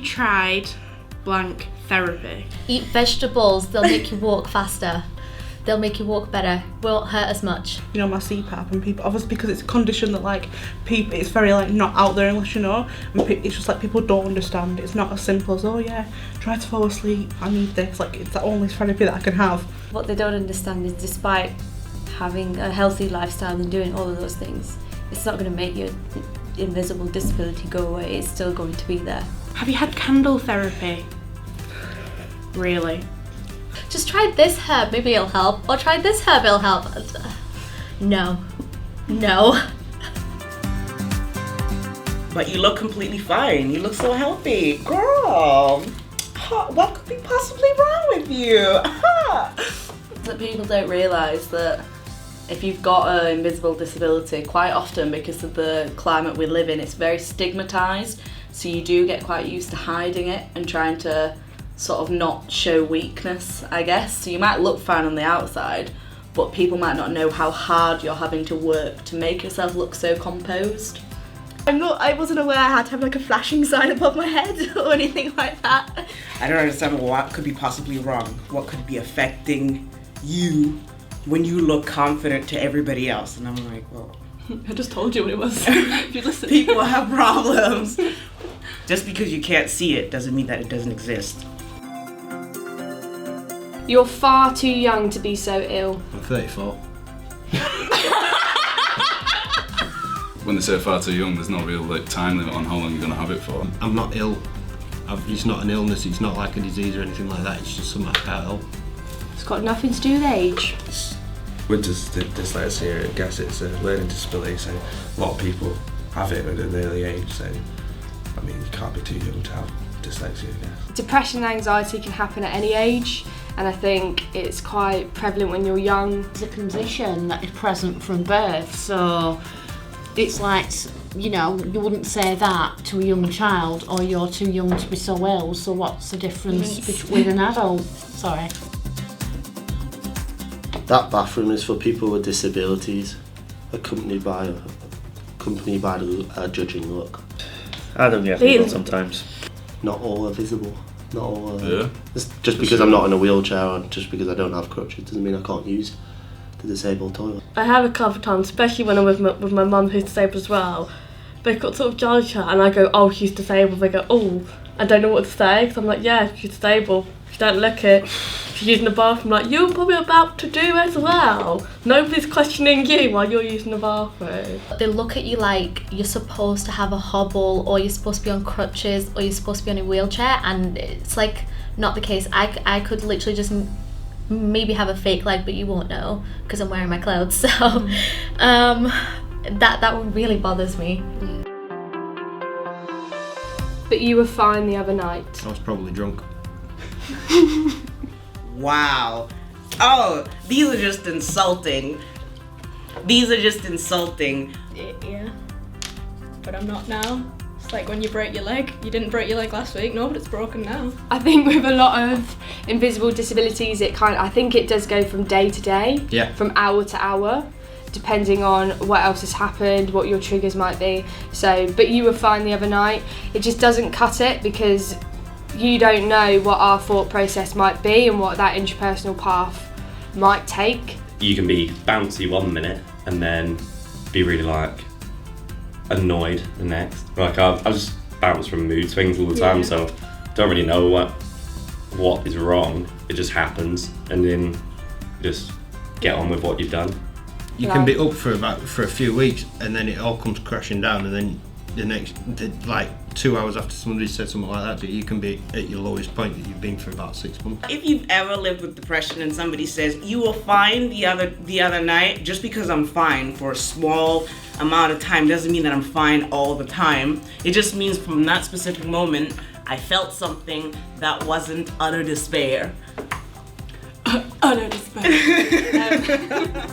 tried blank therapy? Eat vegetables, they'll make you walk faster. They'll make you walk better, won't hurt as much. You know, my CPAP, and people, obviously because it's a condition that like people, it's very like not out there unless you know, and it's just like people don't understand. It's not as simple as, oh yeah, try to fall asleep, I need this, like it's the only therapy that I can have. What they don't understand is despite having a healthy lifestyle and doing all of those things, it's not going to make your invisible disability go away, it's still going to be there. Have you had candle therapy? Really? Just try this herb, maybe it'll help. Or try this herb, it'll help. No. But you look completely fine. You look so healthy. Girl, what could be possibly wrong with you? That people don't realise that if you've got an invisible disability, quite often because of the climate we live in, it's very stigmatised. So you do get quite used to hiding it and trying to sort of not show weakness, I guess. So you might look fine on the outside, but people might not know how hard you're having to work to make yourself look so composed. I wasn't aware I had to have like a flashing sign above my head or anything like that. I don't understand what could be possibly wrong. What could be affecting you when you look confident to everybody else? And I'm like, well, I just told you what it was. If you listen. People have problems. Just because you can't see it doesn't mean that it doesn't exist. You're far too young to be so ill. I'm 34. When they say far too young, there's no real like time limit on how long you're going to have it for. I'm not ill. It's not an illness, it's not like a disease or anything like that, it's just something I can't help. It's got nothing to do with age. With dyslexia, I guess it's a learning disability, so a lot of people have it at an early age, so I mean, you can't be too young to have dyslexia, I guess. Depression and anxiety can happen at any age, and I think it's quite prevalent when you're young. It's a condition that is present from birth, so it's like, you know, you wouldn't say that to a young child, or you're too young to be so ill, so what's the difference with an adult? Sorry. That bathroom is for people with disabilities, accompanied by a judging look. I don't get people sometimes. Not all are visible. Not all are. Yeah. Just because I'm not in a wheelchair or just because I don't have crutches doesn't mean I can't use the disabled toilet. I have a couple of times, especially when I'm with my mum who's disabled as well. They got sort of judge her and I go, oh, she's disabled. They go, oh, I don't know what to say. So I'm like, yeah, she's disabled. If you don't look it, she's using the bathroom. Like, you're probably about to do as well. Nobody's questioning you while you're using the bathroom. They look at you like you're supposed to have a hobble, or you're supposed to be on crutches, or you're supposed to be on a wheelchair, and it's like not the case. I could literally just maybe have a fake leg, but you won't know because I'm wearing my clothes. So that one really bothers me. But you were fine the other night. I was probably drunk. Wow. Oh, these are just insulting. Yeah. But I'm not now. It's like when you break your leg. You didn't break your leg last week, no, but it's broken now. I think with a lot of invisible disabilities, I think it does go from day to day, from hour to hour, depending on what else has happened, what your triggers might be. So, but you were fine the other night. It just doesn't cut it because you don't know what our thought process might be and what that interpersonal path might take. You can be bouncy one minute and then be really like annoyed the next. Like I just bounce from mood swings all the time, so don't really know what is wrong. It just happens, and then just get on with what you've done. You can be up for a few weeks, and then it all comes crashing down, and then like 2 hours after somebody said something like that, you can be at your lowest point that you've been for about 6 months. If you've ever lived with depression and somebody says, you were fine the other night, just because I'm fine for a small amount of time doesn't mean that I'm fine all the time. It just means from that specific moment, I felt something that wasn't utter despair. Utter despair.